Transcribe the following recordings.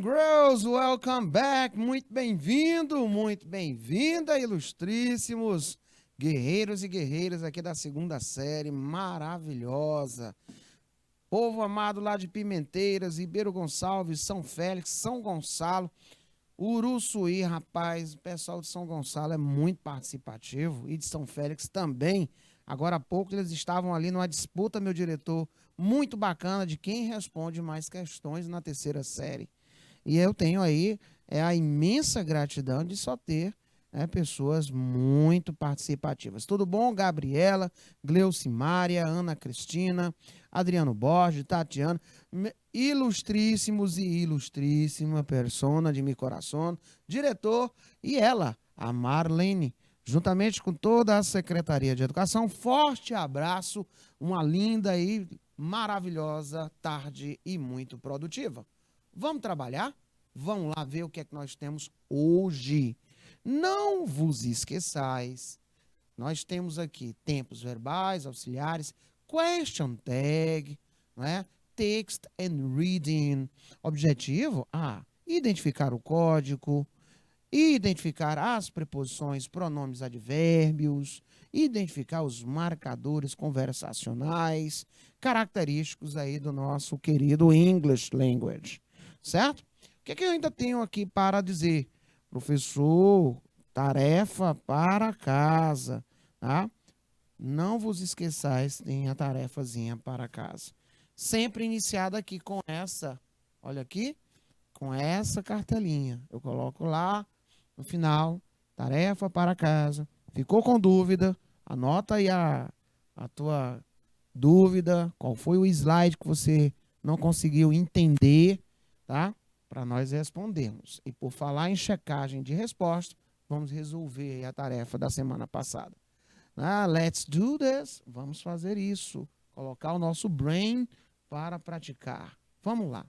and girls, welcome back. Muito bem-vindo, muito bem-vinda, ilustríssimos guerreiros e guerreiras aqui da segunda série maravilhosa. Povo amado lá de Pimenteiras, Ribeiro Gonçalves, São Félix, São Gonçalo, Uruçuí, rapaz, o pessoal de São Gonçalo é muito participativo e de São Félix também. Agora há pouco eles estavam ali numa disputa, meu diretor, muito bacana de quem responde mais questões na terceira série. E eu tenho aí a imensa gratidão de só ter pessoas muito participativas. Tudo bom, Gabriela, Gleucimária, Ana Cristina, Adriano Borges, Tatiana, ilustríssimos e ilustríssima persona de meu coração, diretor, e ela, a Marlene, juntamente com toda a Secretaria de Educação. Forte abraço, uma linda e maravilhosa tarde e muito produtiva. Vamos trabalhar? Vamos lá ver o que é que nós temos hoje. Não vos esqueçais, nós temos aqui tempos verbais, auxiliares, question tag, não é? Text and reading. Objetivo? Identificar o código, identificar as preposições, pronomes, advérbios, identificar os marcadores conversacionais, característicos aí do nosso querido English Language, certo? O que é que eu ainda tenho aqui para dizer? Professor, tarefa para casa, tá? Não vos esqueçais, tem a tarefazinha para casa. Sempre iniciada aqui com essa, olha aqui, com essa cartelinha. Eu coloco lá no final, tarefa para casa. Ficou com dúvida? Anota aí a tua dúvida, qual foi o slide que você não conseguiu entender, tá? Para nós respondermos. E por falar em checagem de resposta, vamos resolver a tarefa da semana passada. Let's do this. Vamos fazer isso. Colocar o nosso brain para praticar. Vamos lá.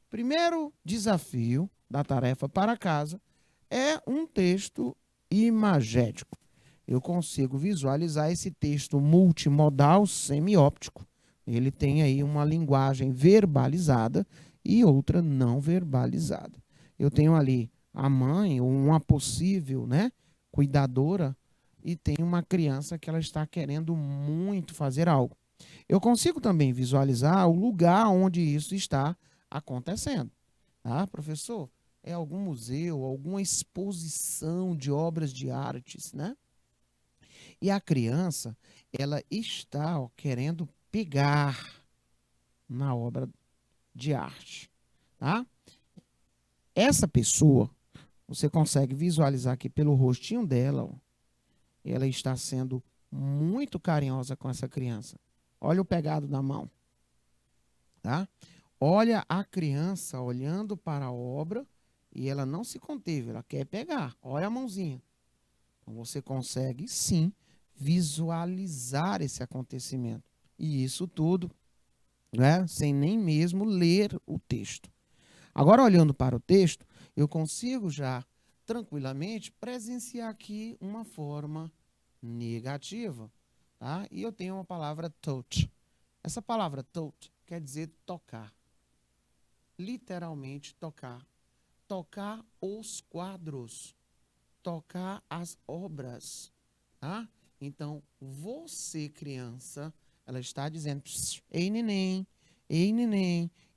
Primeiro desafio da tarefa para casa é um texto imagético. Eu consigo visualizar esse texto multimodal semióptico. Ele tem aí uma linguagem verbalizada e outra não verbalizada. Eu tenho ali a mãe ou uma possível, cuidadora, e tem uma criança que ela está querendo muito fazer algo. Eu consigo também visualizar o lugar onde isso está acontecendo. Professor? É algum museu, alguma exposição de obras de artes, né? E a criança, ela está querendo pegar na obra de arte, tá? Essa pessoa, você consegue visualizar aqui pelo rostinho dela, ela está sendo muito carinhosa com essa criança. Olha o pegado na mão, tá? Olha a criança olhando para a obra e ela não se conteve, ela quer pegar. Olha a mãozinha. Então você consegue, sim, visualizar esse acontecimento. E isso tudo, sem nem mesmo ler o texto. Agora, olhando para o texto, eu consigo já tranquilamente presenciar aqui uma forma negativa, tá? E eu tenho uma palavra touch. Essa palavra touch quer dizer tocar. Literalmente tocar. Tocar os quadros. Tocar as obras, tá? Então, você, criança, ela está dizendo, ei, neném,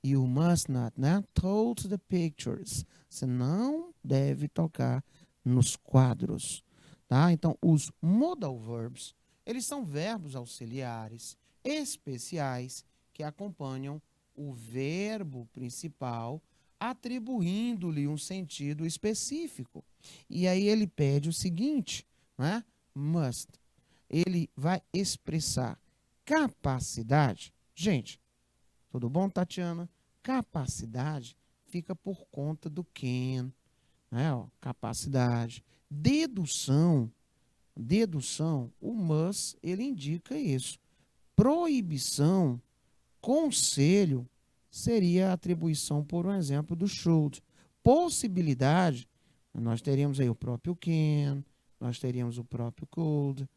you must not, touch the pictures. Você não deve tocar nos quadros, tá? Então, os modal verbs, eles são verbos auxiliares especiais que acompanham o verbo principal, atribuindo-lhe um sentido específico. E aí ele pede o seguinte, must. Ele vai expressar capacidade. Gente, tudo bom, Tatiana? Capacidade fica por conta do can, capacidade. Dedução, o must, ele indica isso. Proibição, conselho, seria a atribuição, por um exemplo, do should. Possibilidade, nós teríamos aí o próprio can, nós teríamos o próprio could,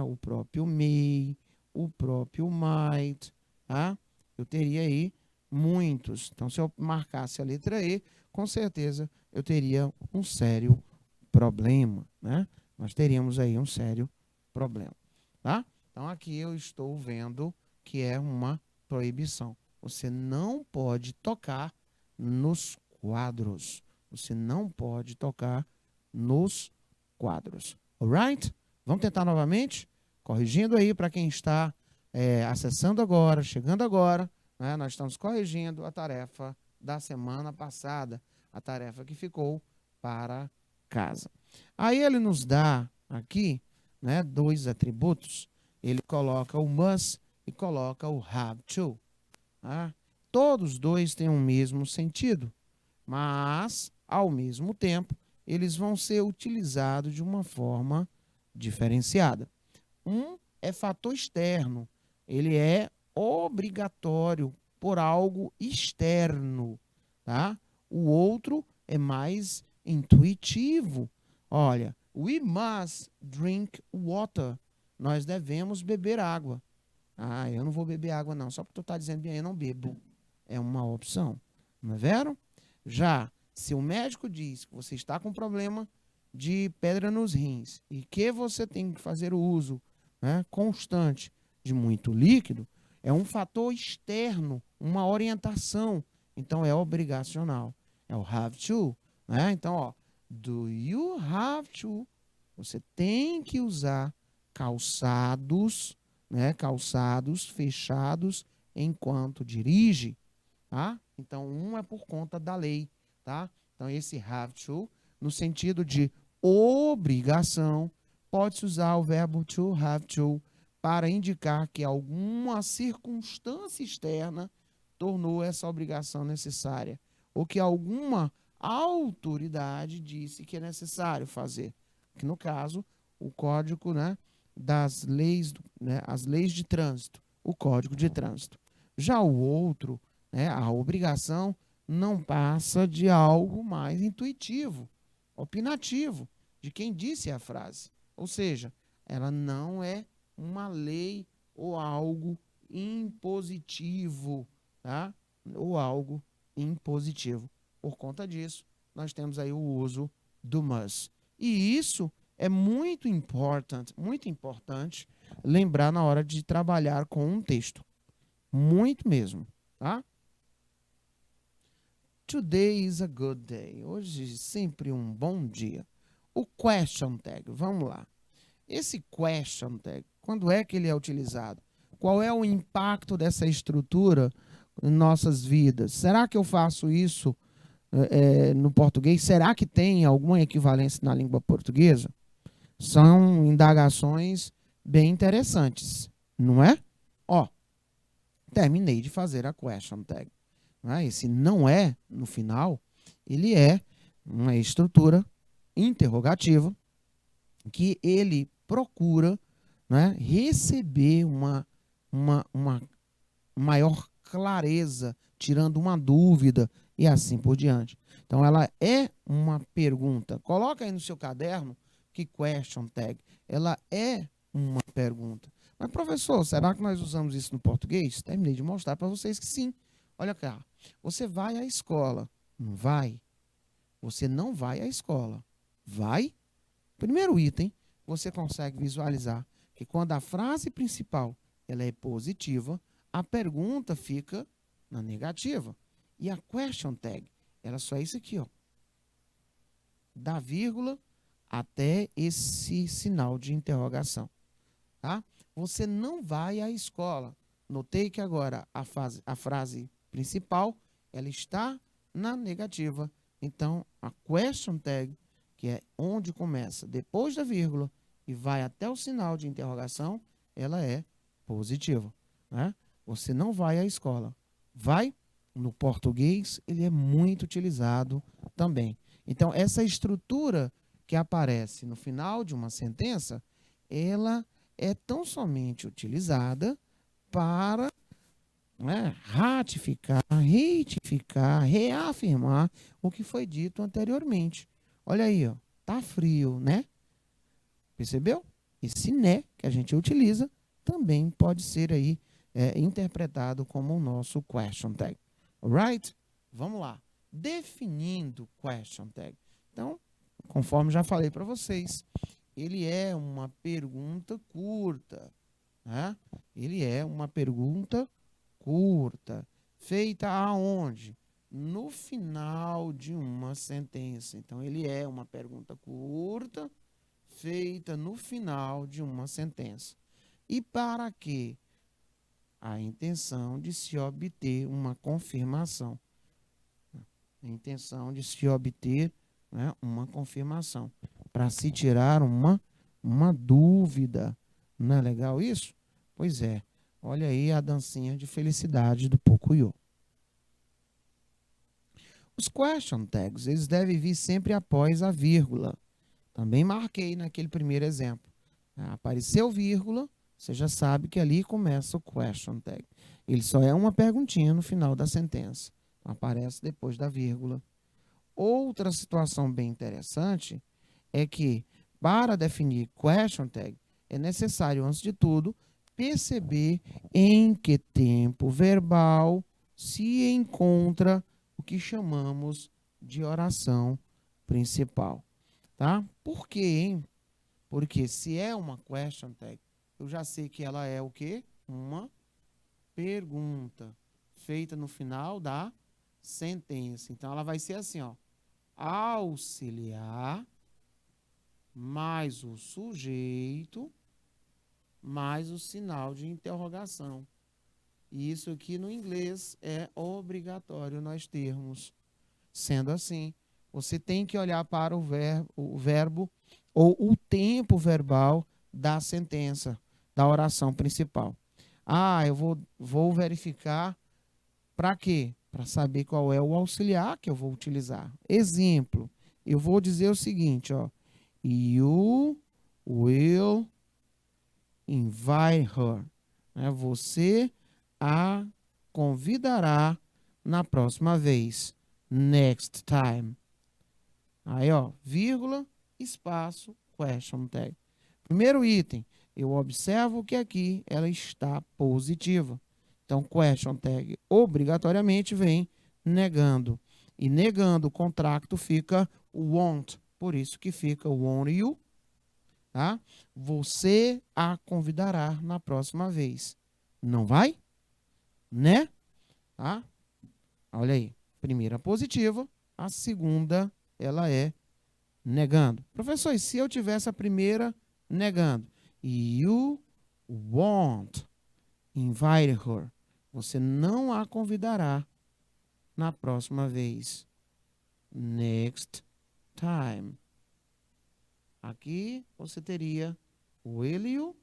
o próprio may, o próprio might, tá? Eu teria aí muitos. Então, se eu marcasse a letra E, com certeza eu teria um sério problema, né? Nós teríamos aí um sério problema, tá? Então aqui eu estou vendo que é uma proibição. Você não pode tocar nos quadros. Você não pode tocar nos quadros. Alright? Vamos tentar novamente? Corrigindo aí para quem está acessando agora, chegando agora, né? Nós estamos corrigindo a tarefa da semana passada, a tarefa que ficou para casa. Aí ele nos dá aqui, né, dois atributos. Ele coloca o must e coloca o have to. Tá? Todos dois têm o mesmo sentido, mas, ao mesmo tempo, eles vão ser utilizados de uma forma diferenciada. Um é fator externo, ele é obrigatório por algo externo, tá? O outro é mais intuitivo. Olha, we must drink water. Nós devemos beber água. Ah, eu não vou beber água não, só porque tu está dizendo bem, eu não bebo. É uma opção, não é vero? Já, se o médico diz que você está com problema de pedra nos rins e que você tem que fazer o uso, né, constante de muito líquido, é um fator externo, uma orientação. Então, é obrigacional. É o have to. Né? Então, ó, do you have to? Você tem que usar calçados, né, calçados fechados enquanto dirige. Tá? Então, um é por conta da lei. Tá? Então, esse have to, no sentido de obrigação, pode-se usar o verbo to, have to, para indicar que alguma circunstância externa tornou essa obrigação necessária, ou que alguma autoridade disse que é necessário fazer. Que no caso, o código, né, das leis, né, as leis de trânsito, o código de trânsito. Já o outro, né, a obrigação não passa de algo mais intuitivo, opinativo, de quem disse a frase. Ou seja, ela não é uma lei ou algo impositivo, tá? Ou algo impositivo. Por conta disso, nós temos aí o uso do must. E isso é muito importante lembrar na hora de trabalhar com um texto. Muito mesmo, tá? Today is a good day. Hoje é sempre um bom dia. O question tag, vamos lá. Esse question tag, quando é que ele é utilizado? Qual é o impacto dessa estrutura em nossas vidas? Será que eu faço isso no português? Será que tem alguma equivalência na língua portuguesa? São indagações bem interessantes, não é? Ó, terminei de fazer a question tag. Esse não é, no final, ele é uma estrutura interrogativa que ele procura, né, receber uma maior clareza, tirando uma dúvida e assim por diante. Então, ela é uma pergunta. Coloca aí no seu caderno que question tag, ela é uma pergunta. Mas, professor, será que nós usamos isso no português? Terminei de mostrar para vocês que sim. Olha cá, você vai à escola, não vai? Você não vai à escola, vai? Primeiro item, você consegue visualizar que quando a frase principal ela é positiva, a pergunta fica na negativa. E a question tag, ela só é isso aqui, ó, da vírgula até esse sinal de interrogação. Tá? Você não vai à escola. Notei que agora a frase principal ela está na negativa. Então, a question tag, que é onde começa depois da vírgula e vai até o sinal de interrogação, ela é positiva. Né? Você não vai à escola. Vai? No português, ele é muito utilizado também. Então, essa estrutura que aparece no final de uma sentença, ela é tão somente utilizada para, né, ratificar, retificar, reafirmar o que foi dito anteriormente. Olha aí, ó, tá frio, né? Percebeu? Esse né que a gente utiliza também pode ser aí interpretado como o nosso question tag. Alright? Vamos lá. definindo question tag. Então, conforme já falei para vocês, ele é uma pergunta curta, né? Ele é uma pergunta curta, feita aonde? No final de uma sentença. Então, ele é uma pergunta curta, feita no final de uma sentença. E para quê? A intenção de se obter uma confirmação. A intenção de se obter, né, uma confirmação. Para se tirar uma dúvida. Não é legal isso? Pois é. Olha aí a dancinha de felicidade do Pocoyo. Os question tags, eles devem vir sempre após a vírgula. Também marquei naquele primeiro exemplo. Apareceu vírgula, você já sabe que ali começa o question tag. Ele só é uma perguntinha no final da sentença. Aparece depois da vírgula. Outra situação bem interessante é que, para definir question tag, é necessário, antes de tudo, perceber em que tempo verbal se encontra o que chamamos de oração principal. Tá? Por quê, hein? Porque se é uma question tag, eu já sei que ela é o quê? Uma pergunta feita no final da sentença. Então, ela vai ser assim, ó. Auxiliar mais o sujeito mais o sinal de interrogação. E isso aqui no inglês é obrigatório nós termos. Sendo assim, você tem que olhar para o verbo ou o tempo verbal da sentença, da oração principal. Eu vou verificar para quê? Para saber qual é o auxiliar que eu vou utilizar. Exemplo, eu vou dizer o seguinte, ó. You will invite her. Você a convidará na próxima vez. Next time. Aí, ó, vírgula, espaço, question tag. Primeiro item, eu observo que aqui ela está positiva. Então, question tag obrigatoriamente vem negando. E negando o contracto fica won't. Por isso que fica won't you. Tá? Você a convidará na próxima vez. Não vai? Né? Tá? Olha aí. Primeira positiva, a segunda ela é negando. Professor, e se eu tivesse a primeira negando? You won't invite her. Você não a convidará na próxima vez. Next time. Aqui você teria will you.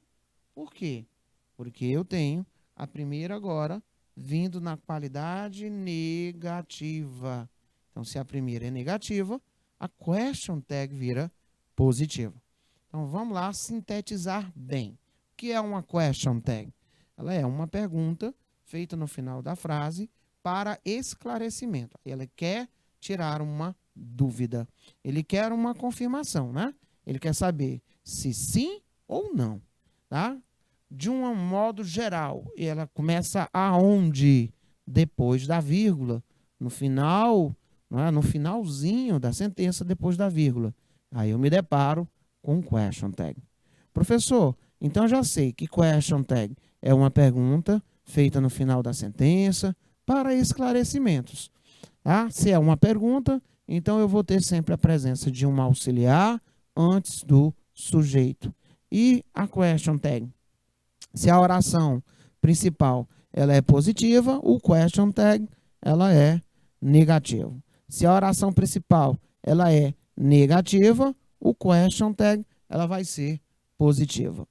Por quê? Porque eu tenho a primeira agora vindo na qualidade negativa. Então, se a primeira é negativa, a question tag vira positiva. Então, vamos lá sintetizar bem. O que é uma question tag? Ela é uma pergunta feita no final da frase para esclarecimento. Ela quer tirar uma dúvida. Ele quer uma confirmação, né? Ele quer saber se sim ou não, tá? De um modo geral, ela começa aonde? Depois da vírgula. No final, né? No finalzinho da sentença, depois da vírgula. Aí eu me deparo com question tag. Professor, então já sei que question tag é uma pergunta feita no final da sentença para esclarecimentos. Tá? Se é uma pergunta, então eu vou ter sempre a presença de um auxiliar antes do sujeito. E a question tag? Se a oração principal ela é positiva, o question tag ela é negativa. Se a oração principal ela é negativa, o question tag ela vai ser positiva.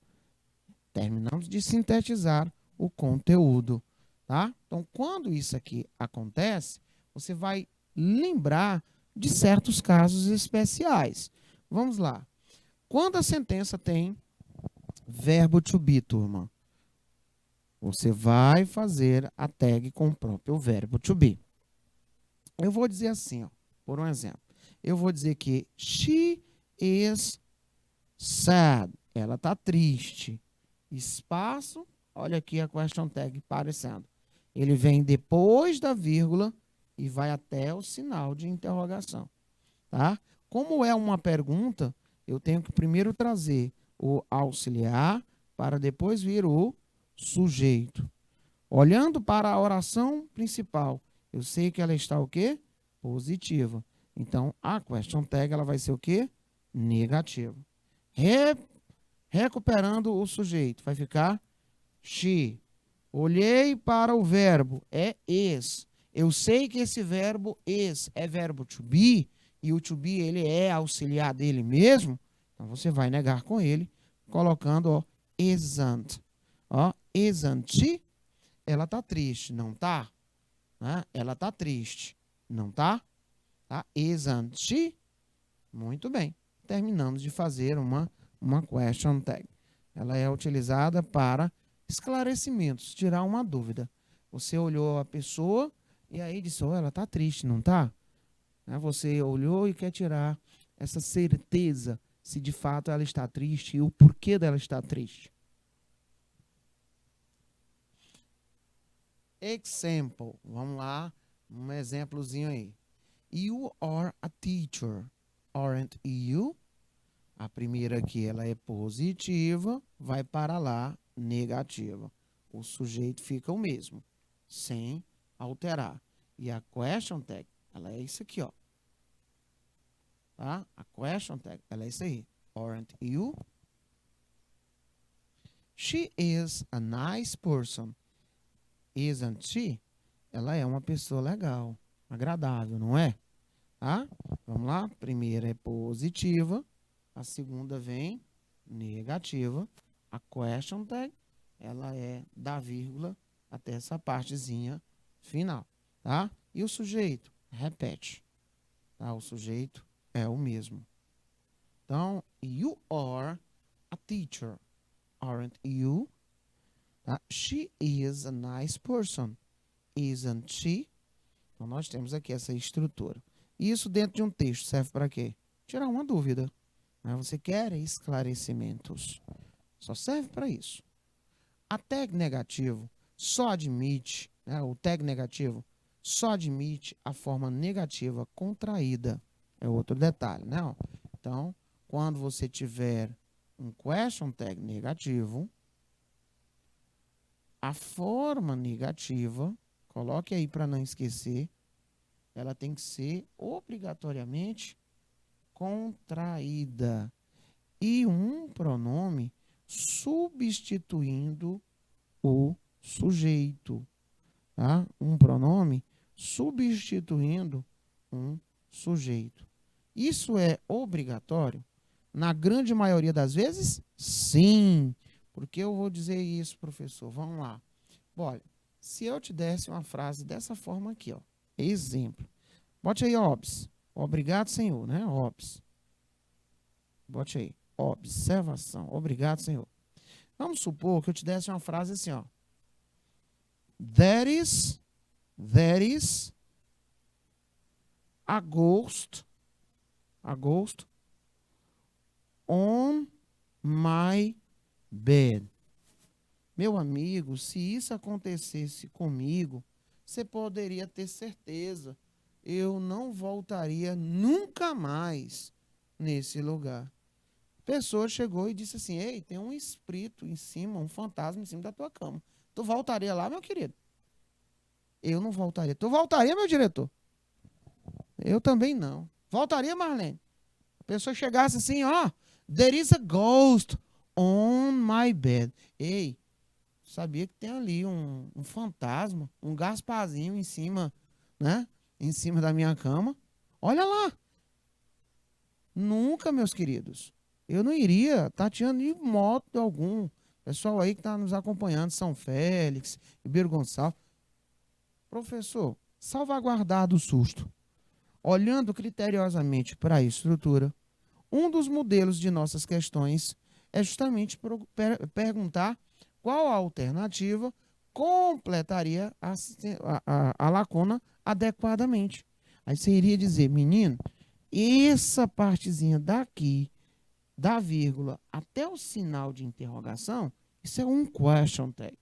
Terminamos de sintetizar o conteúdo, tá? Então, quando isso aqui acontece, você vai lembrar de certos casos especiais. Vamos lá. Quando a sentença tem verbo to be, turma, você vai fazer a tag com o próprio verbo to be. Eu vou dizer assim, ó, por um exemplo. Eu vou dizer que she is sad. Ela está triste. Espaço, olha aqui a question tag aparecendo. Ele vem depois da vírgula e vai até o sinal de interrogação, tá? Como é uma pergunta, eu tenho que primeiro trazer o auxiliar para depois vir o sujeito. Olhando para a oração principal, eu sei que ela está o quê? Positiva. Então, a question tag ela vai ser o quê? Negativa. Recuperando o sujeito, vai ficar she. Olhei para o verbo, é is. Eu sei que esse verbo is é verbo to be, e o to be ele é auxiliar dele mesmo, então você vai negar com ele, colocando ó, isn't. Ó, isn't she? Ela tá triste, não tá? Né? Ela tá triste, não tá? Tá? Isn't she? Muito bem. Terminamos de fazer uma question tag. Ela é utilizada para esclarecimentos, tirar uma dúvida. Você olhou a pessoa e aí disse, oh, ela tá triste, não tá? Você olhou e quer tirar essa certeza se de fato ela está triste e o porquê dela estar triste. Example. Vamos lá, um exemplozinho aí. You are a teacher, aren't you? A primeira aqui, ela é positiva, vai para lá, negativa. O sujeito fica o mesmo, sem alterar. E a question tag, ela é isso aqui, ó. Tá? A question tag, ela é isso aí. Aren't you? She is a nice person. Isn't she? Ela é uma pessoa legal, agradável, não é? Tá? Vamos lá. Primeira é positiva. A segunda vem negativa. A question tag, ela é da vírgula até essa partezinha final, tá? E o sujeito? Repete. Tá? O sujeito é o mesmo. Então, you are a teacher, aren't you? Tá? She is a nice person, isn't she? Então, nós temos aqui essa estrutura. Isso dentro de um texto serve para quê? Tirar uma dúvida. Você quer esclarecimentos. Só serve para isso. A tag negativo só admite, o tag negativo só admite a forma negativa contraída. É outro detalhe, né? Então, quando você tiver um question tag negativo, a forma negativa, coloque aí para não esquecer, ela tem que ser obrigatoriamente contraída. E um pronome substituindo o sujeito. Tá? Um pronome substituindo um sujeito. Isso é obrigatório? Na grande maioria das vezes, sim. Por que eu vou dizer isso, professor? Vamos lá. Olha, se eu te desse uma frase dessa forma aqui, ó, exemplo. Bote aí, obs. Obrigado, Senhor, né? Obs. Bote aí. Observação. Obrigado, Senhor. Vamos supor que eu te desse uma frase assim, ó. There is a ghost on my bed. Meu amigo, se isso acontecesse comigo, você poderia ter certeza, eu não voltaria nunca mais nesse lugar. A pessoa chegou e disse assim, ei, tem um espírito em cima, um fantasma em cima da tua cama. Tu voltaria lá, meu querido? Eu não voltaria. Tu voltaria, meu diretor? Eu também não. Voltaria, Marlene? A pessoa chegasse assim, ó, there is a ghost on my bed. Ei, sabia que tem ali um fantasma, um Gasparzinho em cima, né? Em cima da minha cama. Olha lá. Nunca, meus queridos. Eu não iria tateando de modo algum. Pessoal aí que está nos acompanhando, São Félix, Ribeiro Gonçalves. Professor, salvaguardado o susto. Olhando criteriosamente para a estrutura, um dos modelos de nossas questões é justamente perguntar qual a alternativa completaria a lacuna adequadamente. Aí você iria dizer, menino, essa partezinha daqui, da vírgula até o sinal de interrogação, isso é um question tag.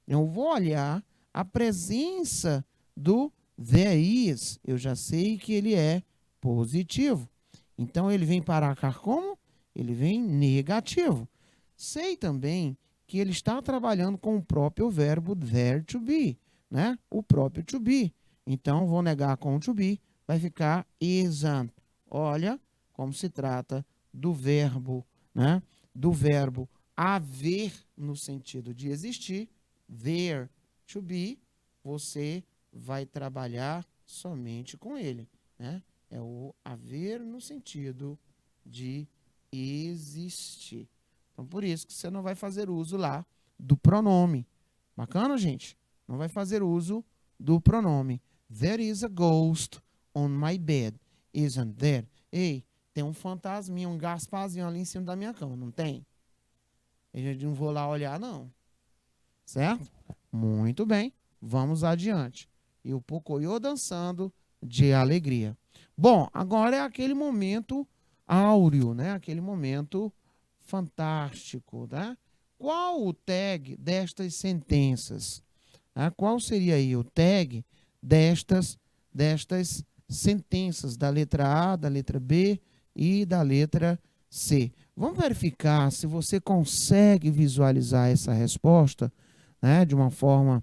Eu vou olhar a presença do There is, eu já sei que ele é positivo. Então, ele vem para cá como? Ele vem negativo. Sei também que ele está trabalhando com o próprio verbo there to be, né? O próprio to be. Então, vou negar com o to be, vai ficar isn't. Olha como se trata do verbo, né? Do verbo haver no sentido de existir, there to be, você vai trabalhar somente com ele, né? É o haver no sentido de existir. Então, por isso que você não vai fazer uso lá do pronome. Bacana, gente? Não vai fazer uso do pronome. There is a ghost on my bed, isn't there? Ei, tem um fantasminha, um Gasparzinho ali em cima da minha cama, não tem? Eu não vou lá olhar, não. Certo? Muito bem. Vamos adiante. E o Pocoyo dançando de alegria. Bom, agora é aquele momento áureo, né? Aquele momento fantástico, né? Qual o tag destas sentenças? Ah, qual seria aí o tag destas sentenças da letra A, da letra B e da letra C? Vamos verificar se você consegue visualizar essa resposta, né, de uma forma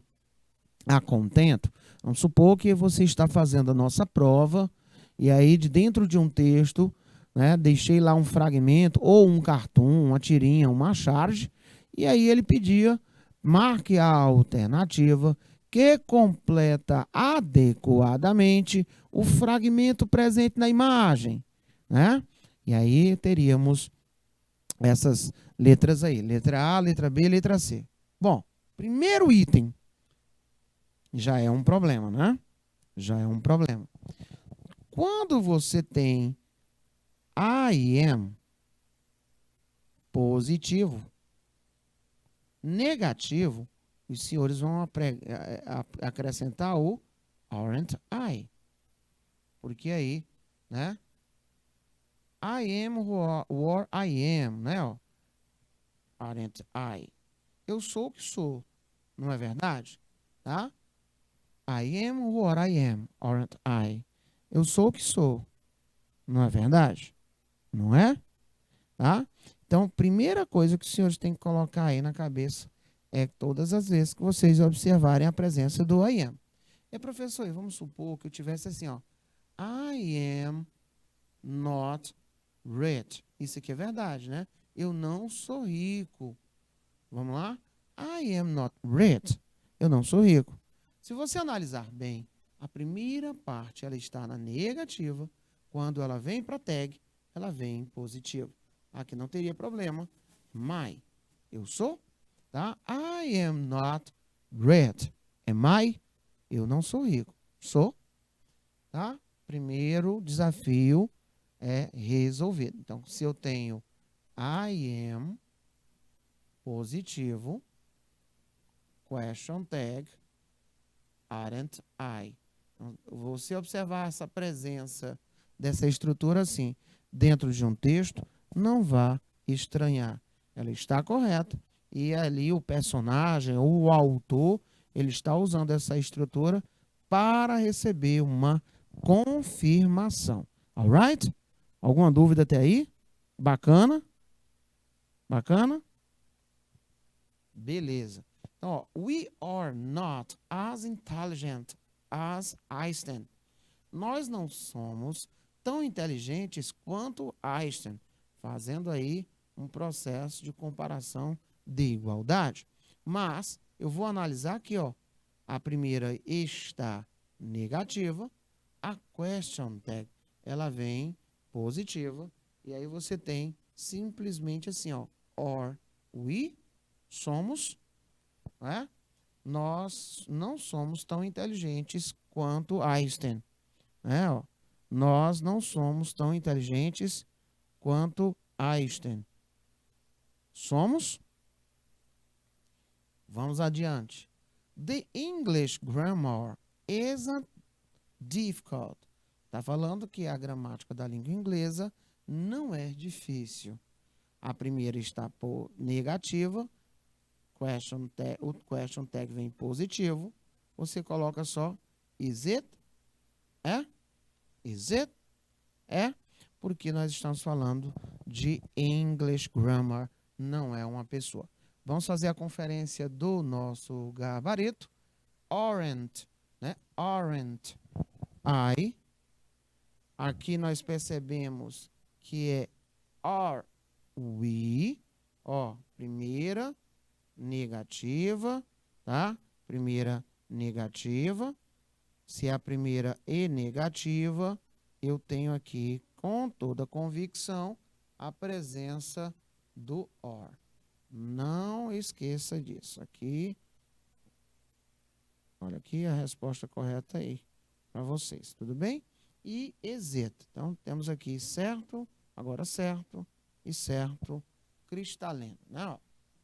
a contento. Vamos supor que você está fazendo a nossa prova e aí de dentro de um texto, né, deixei lá um fragmento ou um cartoon, uma tirinha, uma charge, e aí ele pedia, marque a alternativa que completa adequadamente o fragmento presente na imagem, né? E aí teríamos essas letras aí, letra A, letra B, letra C. Bom, primeiro item já é um problema, né? Já é um problema. Quando você tem I am positivo, negativo, os senhores vão acrescentar o aren't I. Porque aí, né? I am what I am, né? Ó, aren't I. Eu sou o que sou, não é verdade? Tá? I am what I am, aren't I. Eu sou o que sou, não é verdade? Não é? Tá? Então, primeira coisa que os senhores têm que colocar aí na cabeça é todas as vezes que vocês observarem a presença do I am. E, professor, vamos supor que eu tivesse assim, ó. I am not rich. Isso aqui é verdade, né? Eu não sou rico. Vamos lá? I am not rich. Eu não sou rico. Se você analisar bem, a primeira parte ela está na negativa. Quando ela vem para a tag, ela vem em positivo. Aqui não teria problema. My. Eu sou, tá? I am not rich. Am I? Eu não sou rico. Sou, tá? Primeiro desafio é resolvido. Então, se eu tenho I am positivo, question tag, aren't I. Então, você observar essa presença dessa estrutura assim, dentro de um texto, não vá estranhar. Ela está correta e ali o personagem ou o autor, ele está usando essa estrutura para receber uma confirmação. Alright? Alguma dúvida até aí? Bacana? Bacana? Beleza. Então, ó, we are not as intelligent as Einstein. Nós não somos tão inteligentes quanto Einstein, fazendo aí um processo de comparação de igualdade. Mas eu vou analisar aqui, ó. A primeira está negativa, a question tag, ela vem positiva, e aí você tem simplesmente assim, ó, or we somos, né? Nós não somos tão inteligentes quanto Einstein, né? Ó, nós não somos tão inteligentes quanto Einstein. Somos? Vamos adiante. The English grammar isn't difficult. Está falando que a gramática da língua inglesa não é difícil. A primeira está por negativa, o question tag vem positivo, você coloca só is it É? Is it? É? Porque nós estamos falando de English Grammar, não é uma pessoa. Vamos fazer a conferência do nosso gabarito. Aren't, né? Aren't I. Aqui nós percebemos que é are we. Ó, primeira negativa, tá? Primeira negativa. Se a primeira é negativa, eu tenho aqui, com toda convicção, a presença do are. Não esqueça disso. Aqui, olha aqui a resposta correta aí para vocês, tudo bem? E exeta. Então, temos aqui certo, agora certo e certo cristalino, né? Ó,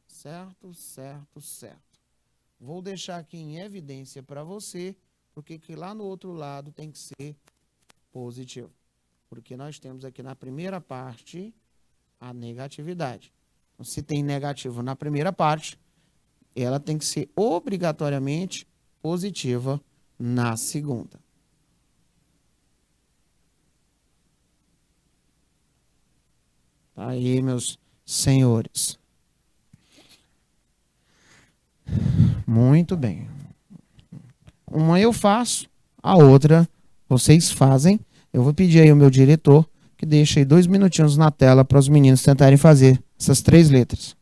certo, certo, certo. Vou deixar aqui em evidência para você, porque que lá no outro lado tem que ser positivo. Porque nós temos aqui na primeira parte a negatividade. Então, se tem negativo na primeira parte, ela tem que ser obrigatoriamente positiva na segunda. Tá aí, meus senhores. Muito bem. Uma eu faço, a outra vocês fazem. Eu vou pedir aí ao meu diretor que deixe aí 2 minutinhos na tela para os meninos tentarem fazer essas 3 letras.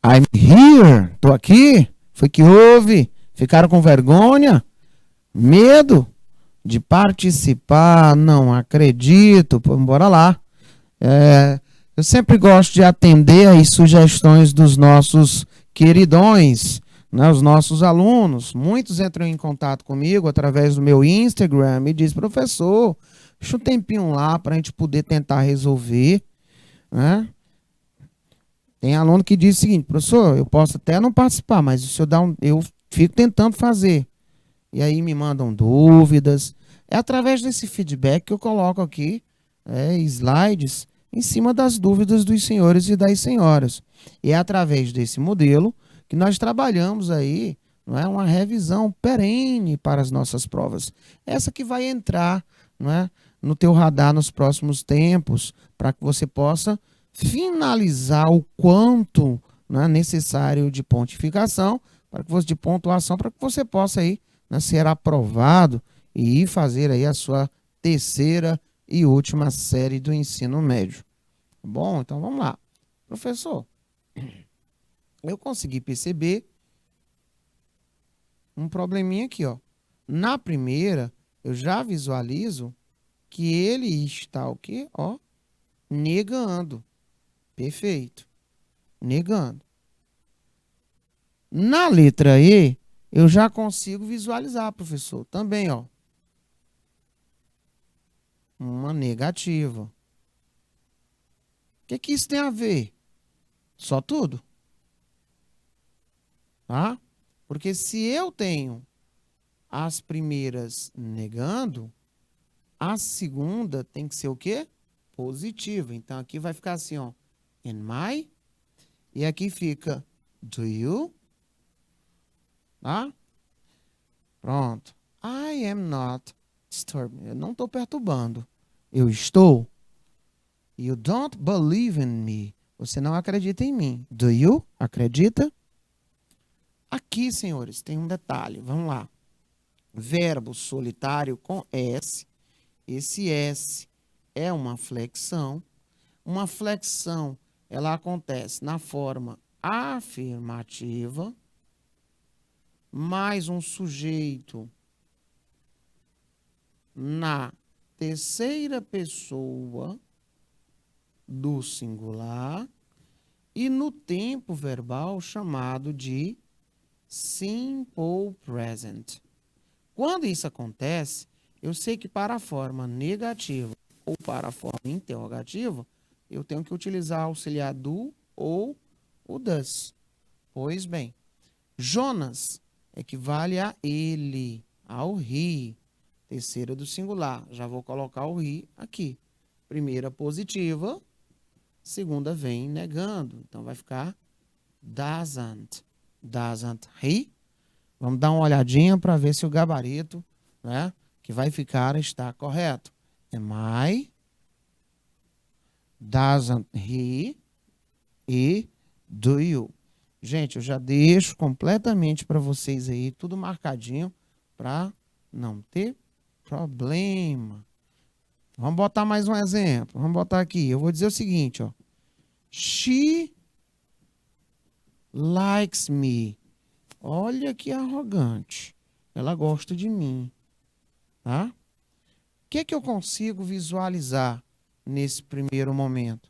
I'm here. Tô aqui. Foi que houve? Ficaram com vergonha? Medo de participar? Não acredito. Pô, bora lá. Eu sempre gosto de atender às sugestões dos nossos queridões, né, os nossos alunos. Muitos entram em contato comigo através do meu Instagram e dizem, professor, deixa um tempinho lá para a gente poder tentar resolver, né? Tem aluno que diz o seguinte, professor, eu posso até não participar, mas o senhor eu fico tentando fazer. E aí me mandam dúvidas. É através desse feedback que eu coloco aqui slides em cima das dúvidas dos senhores e das senhoras. E é através desse modelo que nós trabalhamos aí, não é, uma revisão perene para as nossas provas. Essa que vai entrar, não é, no teu radar nos próximos tempos, para que você possa finalizar o quanto, né, necessário de pontificação, de pontuação, para que você possa aí, né, ser aprovado e ir fazer aí a sua terceira e última série do ensino médio. Bom, então vamos lá. Professor, eu consegui perceber um probleminha aqui, ó. Na primeira, eu já visualizo que ele está o quê? Ó, negando. Perfeito. Negando. Na letra E, eu já consigo visualizar, professor, também, ó. Uma negativa. O que isso tem a ver? Só tudo. Tá? Porque se eu tenho as primeiras negando, a segunda tem que ser o quê? Positiva. Então, aqui vai ficar assim, ó. In my. E aqui fica do you. Tá? Pronto. I am not disturbing. Eu não estou perturbando. Eu estou. You don't believe in me. Você não acredita em mim. Do you? Acredita? Aqui, senhores, tem um detalhe. Vamos lá. Verbo solitário com S. Esse S é uma flexão. Uma flexão, ela acontece na forma afirmativa, mais um sujeito na terceira pessoa do singular e no tempo verbal chamado de simple present. Quando isso acontece, eu sei que para a forma negativa ou para a forma interrogativa, eu tenho que utilizar auxiliar do ou o does. Pois bem, Jonas equivale a ele, ao he, terceira do singular. Já vou colocar o he aqui. Primeira positiva, segunda vem negando. Então vai ficar doesn't. Doesn't he? Vamos dar uma olhadinha para ver se o gabarito, né, que vai ficar está correto. Am I? Doesn't he? E do you? Gente, eu já deixo completamente para vocês aí, tudo marcadinho, para não ter problema. Vamos botar mais um exemplo. Vamos botar aqui. Eu vou dizer o seguinte, ó. She likes me. Olha que arrogante. Ela gosta de mim. Tá? O que eu consigo visualizar nesse primeiro momento?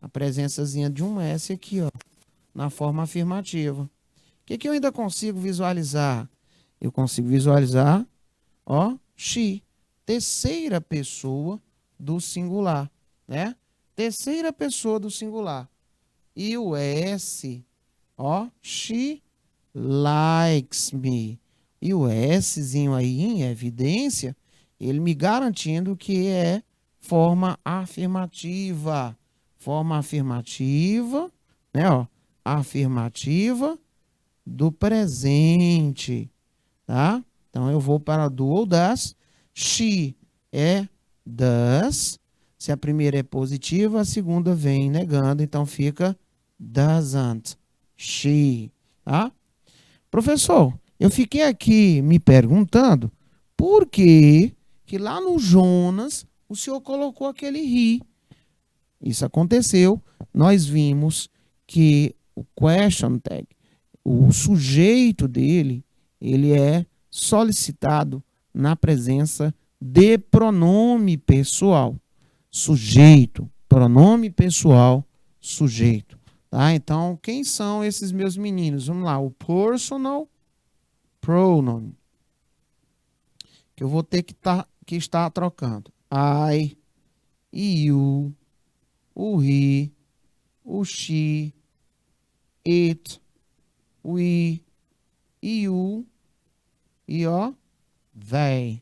A presençazinha de um S aqui, ó, na forma afirmativa. O que eu ainda consigo visualizar? Eu consigo visualizar, ó, she, terceira pessoa do singular, né? Terceira pessoa do singular. E o S, ó, she likes me. E o Szinho aí em evidência, ele me garantindo que é forma afirmativa. Forma afirmativa, né, ó, afirmativa do presente, tá? Então, eu vou para do ou das. She é does. Se a primeira é positiva, a segunda vem negando. Então, fica doesn't. She, tá? Professor, eu fiquei aqui me perguntando por que lá no Jonas o senhor colocou aquele he. Isso aconteceu, nós vimos que o question tag, o sujeito dele, ele é solicitado na presença de pronome pessoal. Sujeito, pronome pessoal, sujeito. Tá? Então, quem são esses meus meninos? Vamos lá, o personal pronoun, que eu vou ter que estar trocando. I, you, o he, o she, it, we, you e ó, they.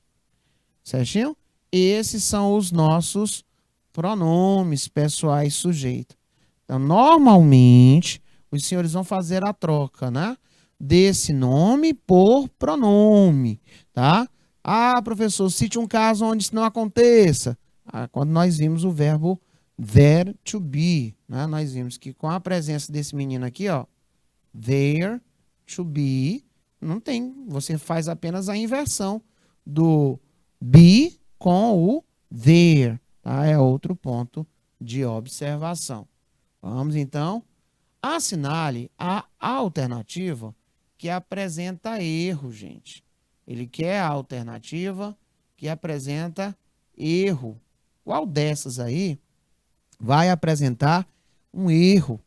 Certinho? Esses são os nossos pronomes pessoais sujeitos. Então, normalmente, os senhores vão fazer a troca, né? Desse nome por pronome, tá? Ah, professor, cite um caso onde isso não aconteça. Ah, quando nós vimos o verbo there to be, né? Nós vimos que com a presença desse menino aqui, ó, there to be, não tem, você faz apenas a inversão do be com o there, tá? É outro ponto de observação. Vamos então, assinale a alternativa que apresenta erro, gente. Ele quer a alternativa que apresenta erro. Qual dessas aí vai apresentar um erro?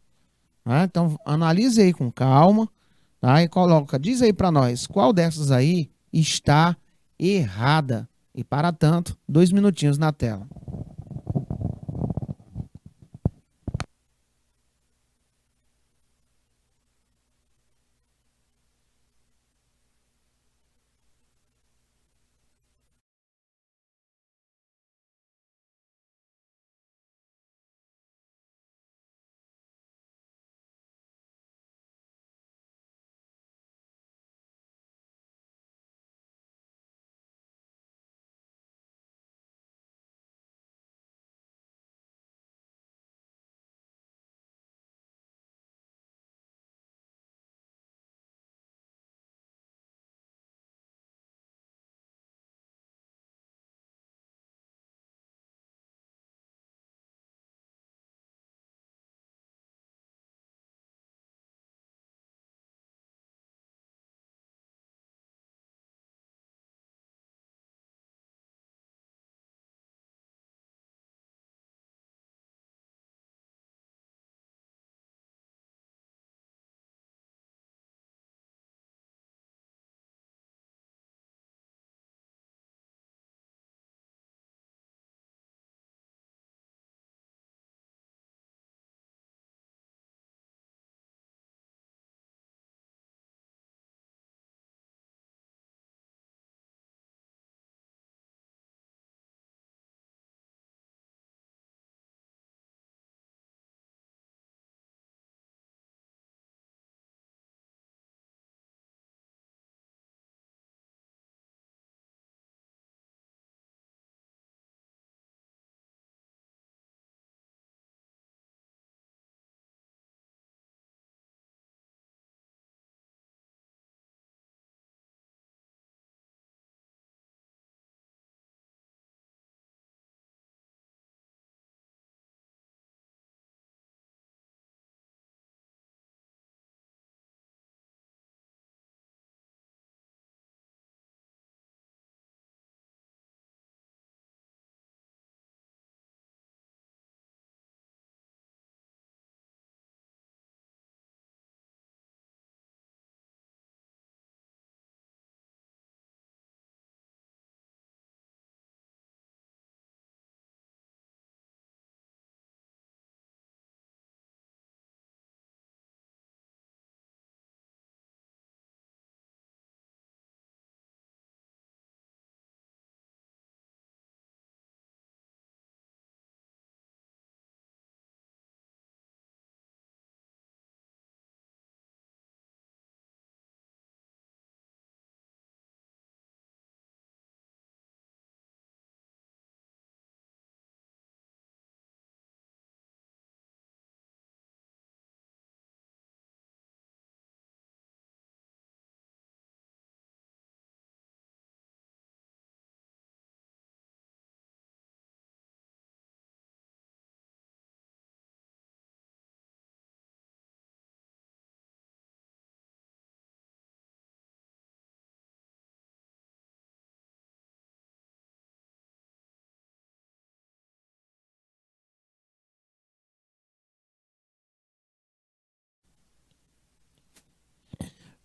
Tá? Então, analise aí com calma, tá? E coloca, diz aí para nós, qual dessas aí está errada? E para tanto, 2 minutinhos na tela.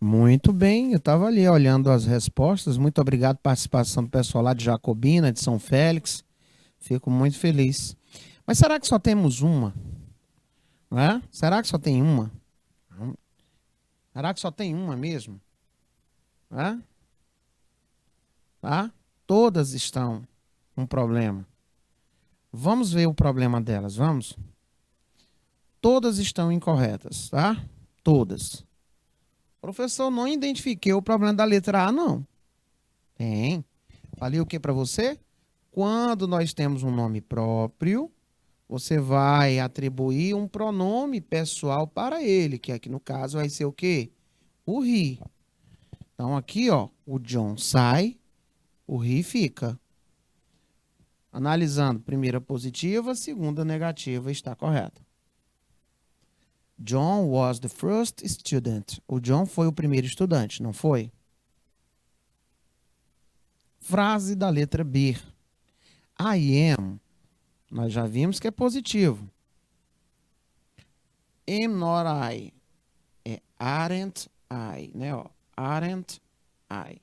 Muito bem, eu estava ali olhando as respostas. Muito obrigado pela participação do pessoal lá de Jacobina, de São Félix. Fico muito feliz. Mas será que só temos uma? Né? Será que só tem uma? Será que só tem uma mesmo? Né? Tá? Todas estão com problema. Vamos ver o problema delas, vamos? Todas estão incorretas, tá? Todas. Professor, não identifiquei o problema da letra A, não. Tem. Falei o que para você? Quando nós temos um nome próprio, você vai atribuir um pronome pessoal para ele, que aqui no caso vai ser o quê? O he. Então aqui, ó, o John sai, o he fica. Analisando, primeira positiva, segunda negativa, está correta. John was the first student. O John foi o primeiro estudante, não foi? Frase da letra B. I am. Nós já vimos que é positivo. Am not I. É aren't I, né? Ó, aren't I.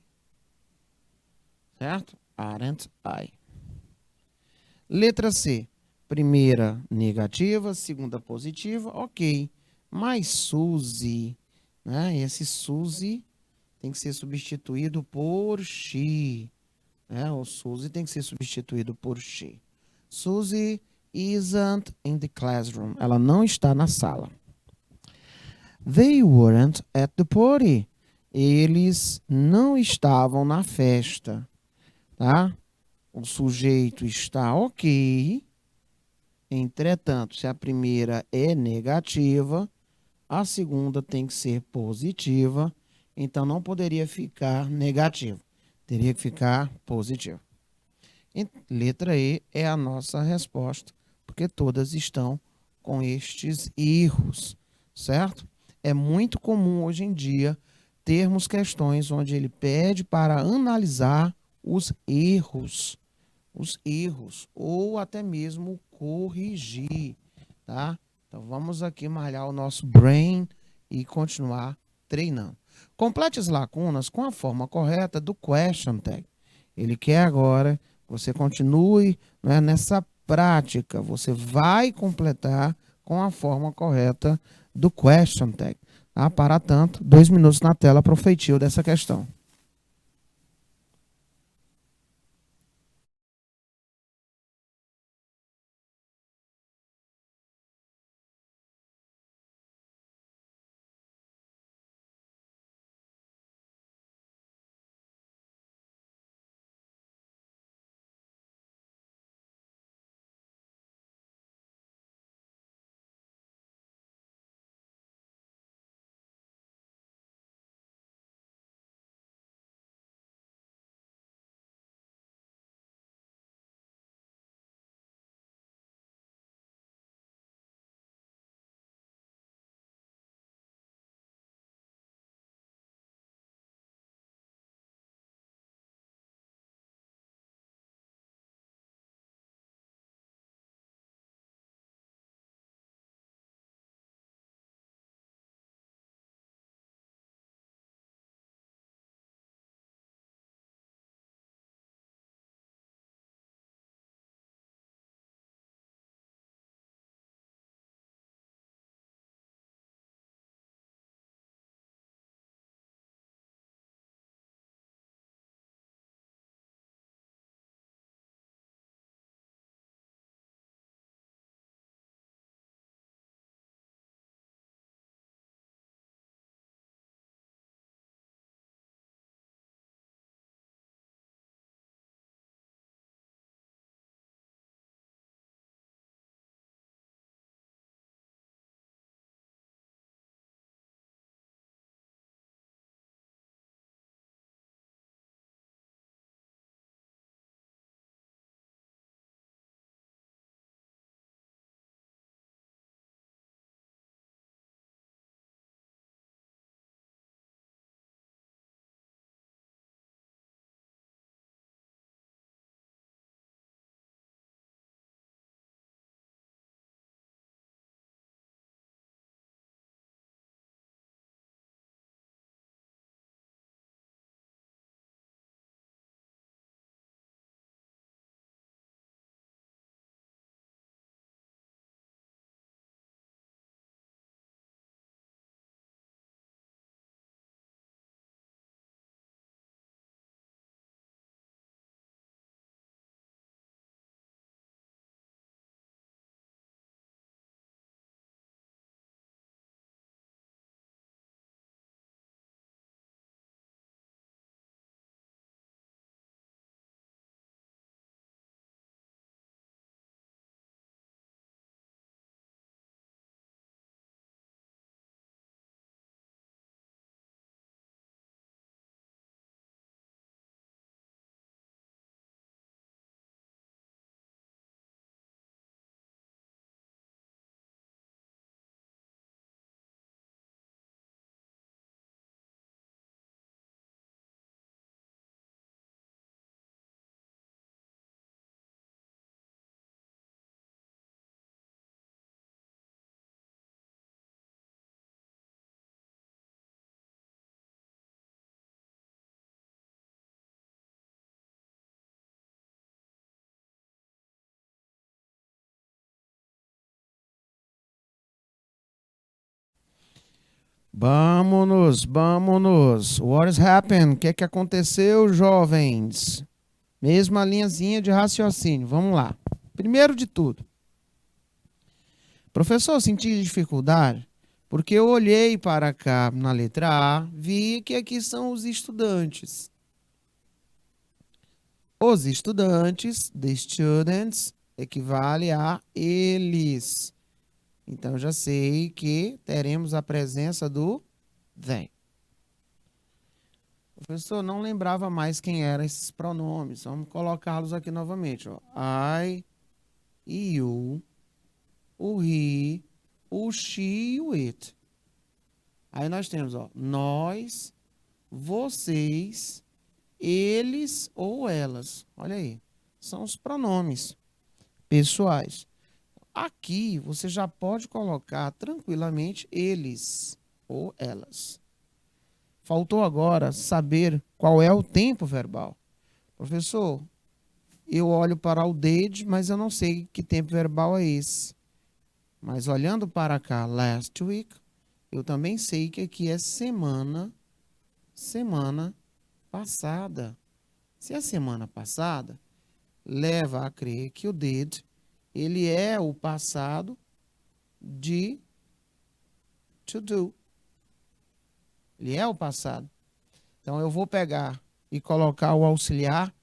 Certo? Aren't I. Letra C. Primeira negativa, segunda positiva, ok. Mas Suzy, né? Esse Suzy tem que ser substituído por she. Né? O Suzy tem que ser substituído por she. Suzy isn't in the classroom. Ela não está na sala. They weren't at the party. Eles não estavam na festa, tá? O sujeito está ok. Entretanto, se a primeira é negativa, a segunda tem que ser positiva. Então, não poderia ficar negativo. Teria que ficar positivo. Letra E é a nossa resposta, porque todas estão com estes erros, certo? É muito comum hoje em dia termos questões onde ele pede para analisar os erros, ou até mesmo corrigir, tá? Então vamos aqui malhar o nosso brain e continuar treinando. Complete as lacunas com a forma correta do question tag. Ele quer agora que você continue, né, nessa prática. Você vai completar com a forma correta do question tag. Tá? Para tanto, 2 minutos na tela para o feitio dessa questão. Vamos, vamos. What has happened? O que é que aconteceu, jovens? Mesma linhazinha de raciocínio. Vamos lá. Primeiro de tudo, professor, eu senti dificuldade porque eu olhei para cá na letra A, vi que aqui são os estudantes. Os estudantes, the students, equivale a eles. Então, já sei que teremos a presença do they. Professor, não lembrava mais quem eram esses pronomes. Vamos colocá-los aqui novamente. Ó. I, you, o he, o she e o it. Aí nós temos, ó, nós, vocês, eles ou elas. Olha aí. São os pronomes pessoais. Aqui você já pode colocar tranquilamente eles ou elas. Faltou agora saber qual é o tempo verbal. Professor, eu olho para o did, mas eu não sei que tempo verbal é esse. Mas olhando para cá, last week, eu também sei que aqui é semana passada. Se é semana passada, leva a crer que o did, ele é o passado de to do. Ele é o passado. Então, eu vou pegar e colocar o auxiliar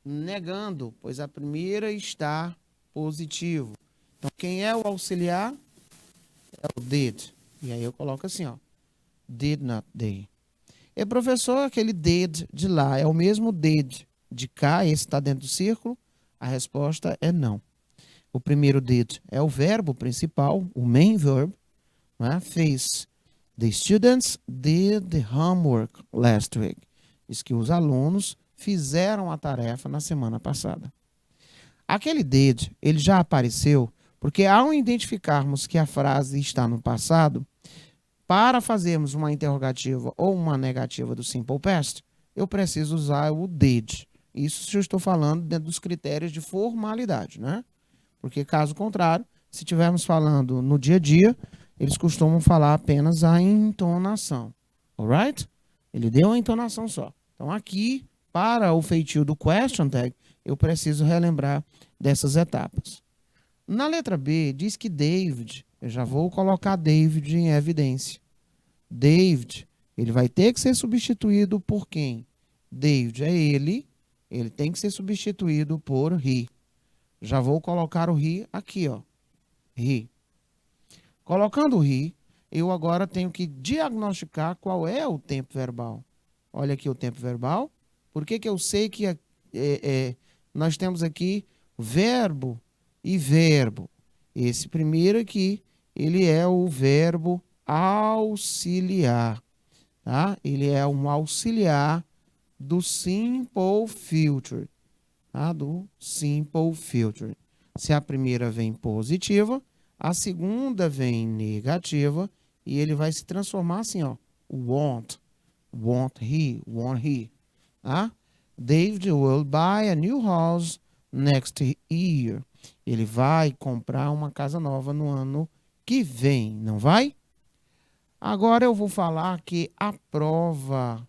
negando, pois a primeira está positivo. Então, quem é o auxiliar? É o did. E aí eu coloco assim, ó. Did not they. E professor, aquele did de lá é o mesmo did de cá, esse está dentro do círculo? A resposta é não. O primeiro did é o verbo principal, o main verb, né? Fez. The students did the homework last week. Diz que os alunos fizeram a tarefa na semana passada. Aquele did, ele já apareceu porque ao identificarmos que a frase está no passado, para fazermos uma interrogativa ou uma negativa do simple past, eu preciso usar o did. Isso se eu estou falando dentro dos critérios de formalidade, né? Porque caso contrário, se estivermos falando no dia a dia, eles costumam falar apenas a entonação. Alright? Ele deu a entonação só. Então aqui, para o feitio do question tag, eu preciso relembrar dessas etapas. Na letra B, diz que David, eu já vou colocar David em evidência. David, ele vai ter que ser substituído por quem? David é ele tem que ser substituído por he. Já vou colocar o he aqui, ó. He. Colocando o he, eu agora tenho que diagnosticar qual é o tempo verbal. Olha aqui o tempo verbal. Por que eu sei que nós temos aqui verbo e verbo? Esse primeiro aqui, ele é o verbo auxiliar. Tá? Ele é um auxiliar do simple future. Tá? Do simple future. Se a primeira vem positiva, a segunda vem negativa e ele vai se transformar assim, ó. Want he, want he. Tá? David will buy a new house next year. Ele vai comprar uma casa nova no ano que vem, não vai? Agora eu vou falar que a prova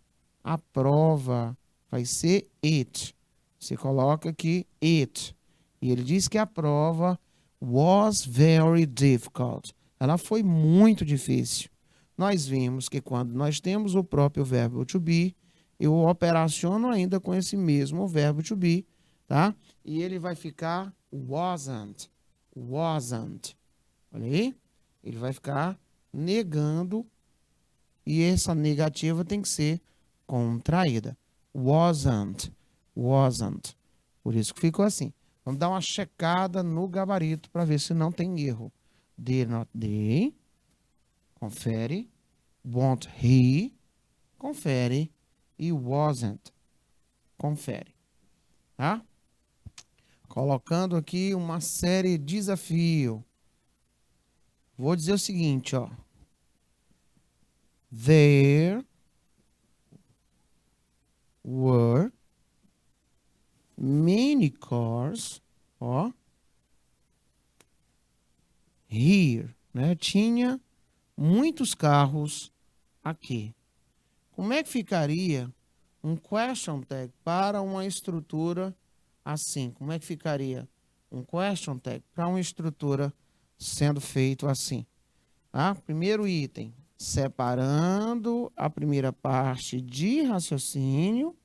vai ser it. Você coloca aqui it. E ele diz que a prova was very difficult. Ela foi muito difícil. Nós vimos que quando nós temos o próprio verbo to be, eu operaciono ainda com esse mesmo verbo to be, tá? E ele vai ficar wasn't. Wasn't. Olha aí. Ele vai ficar negando e essa negativa tem que ser contraída. Wasn't. Wasn't. Por isso que ficou assim. Vamos dar uma checada no gabarito para ver se não tem erro. Did not they. Confere. Won't he. Confere. E wasn't. Confere. Tá? Colocando aqui uma série de desafio. Vou dizer o seguinte, ó. There were many cars, ó. Here, né? Tinha muitos carros aqui. Como é que ficaria um question tag para uma estrutura assim? Como é que ficaria um question tag para uma estrutura sendo feito assim? Tá? Primeiro item, separando a primeira parte de raciocínio,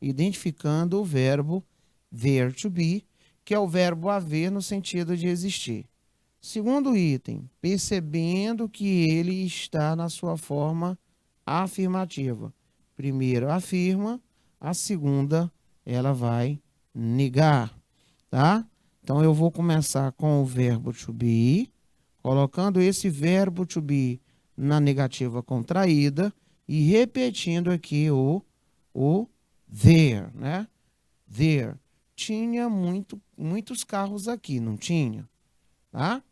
identificando o verbo there to be, que é o verbo haver no sentido de existir. Segundo item, percebendo que ele está na sua forma afirmativa. Primeiro afirma, a segunda ela vai negar, tá? Então eu vou começar com o verbo to be, colocando esse verbo to be na negativa contraída e repetindo aqui o there, né? There. Tinha muitos carros aqui, não tinha? Tá?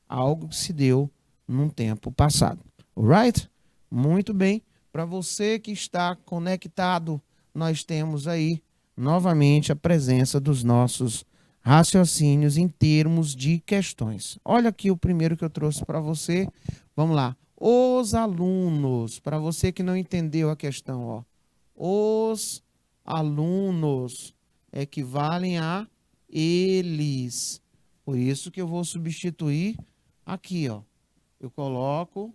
Algo que se deu num tempo passado. Alright? Muito bem. Para você que está conectado, nós temos aí novamente a presença dos nossos raciocínios em termos de questões. Olha aqui o primeiro que eu trouxe para você. Vamos lá. Os alunos, para você que não entendeu a questão, ó. Os alunos equivalem a eles. Por isso que eu vou substituir aqui, ó. Eu coloco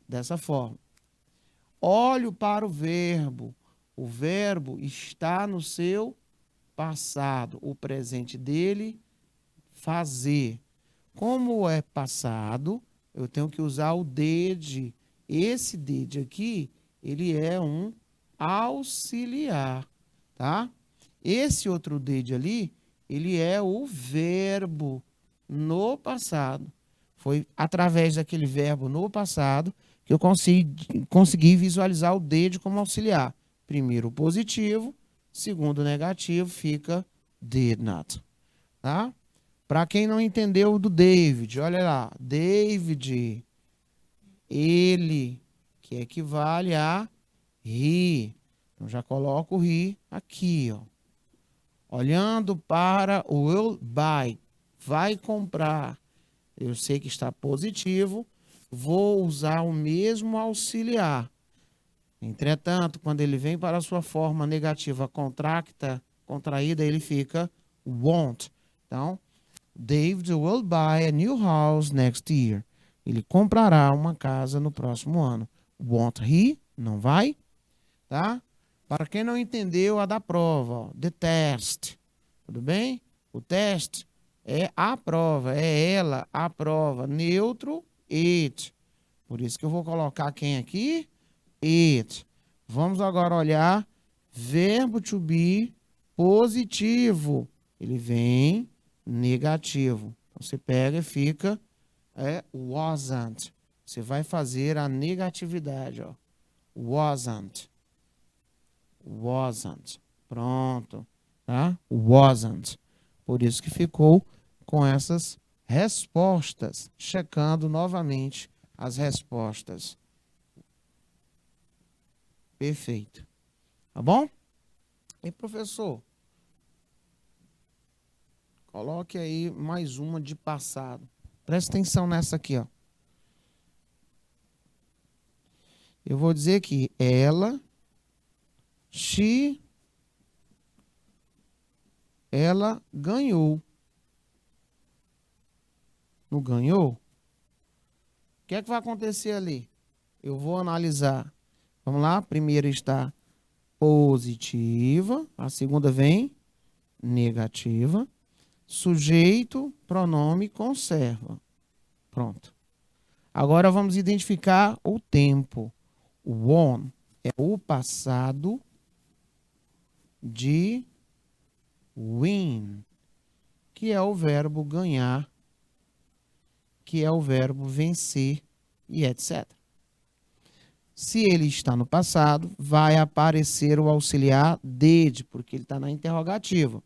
dessa forma. Olho para o verbo. O verbo está no seu passado. O presente dele, fazer. Como é passado, eu tenho que usar o did. Esse did aqui, ele é um auxiliar, tá? Esse outro did ali, ele é o verbo no passado. Foi através daquele verbo no passado que eu consegui visualizar o did como auxiliar. Primeiro positivo, segundo negativo, fica did not. Tá? Para quem não entendeu do David, olha lá. David, ele, que equivale a he. Então já coloco o he aqui, ó. Olhando para o will buy, vai comprar. Eu sei que está positivo, vou usar o mesmo auxiliar. Entretanto, quando ele vem para a sua forma negativa contraída, ele fica won't. Então, David will buy a new house next year. Ele comprará uma casa no próximo ano. Won't he? Não vai? Tá? Para quem não entendeu, a da prova, ó, the test. Tudo bem? O teste é a prova, é ela, a prova. Neutro, it. Por isso que eu vou colocar quem aqui? It. Vamos agora olhar verbo to be positivo. Ele vem negativo. Então, você pega e fica wasn't. Você vai fazer a negatividade, ó. Wasn't. Wasn't. Pronto. Tá? Wasn't. Por isso que ficou com essas respostas. Checando novamente as respostas. Perfeito. Tá bom? E professor, coloque aí mais uma de passado. Presta atenção nessa aqui, ó. Eu vou dizer que ela, ela ganhou. Não ganhou? O que é que vai acontecer ali? Eu vou analisar. Vamos lá, a primeira está positiva, a segunda vem negativa. Sujeito, pronome, conserva. Pronto. Agora vamos identificar o tempo. O won é o passado de win, que é o verbo ganhar, que é o verbo vencer e etc. Se ele está no passado, vai aparecer o auxiliar did, porque ele está na interrogativa.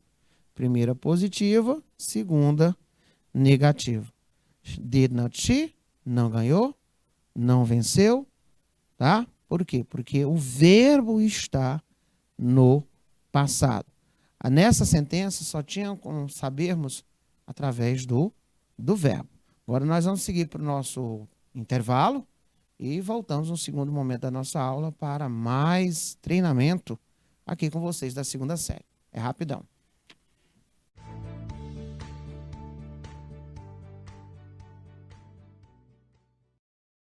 Primeira positiva, segunda negativa. Did not she, não ganhou, não venceu, tá? Por quê? Porque o verbo está no passado. Nessa sentença só tinha como sabermos através do verbo. Agora nós vamos seguir para o nosso intervalo E voltamos no segundo momento da nossa aula para mais treinamento aqui com vocês da segunda série. É rapidão.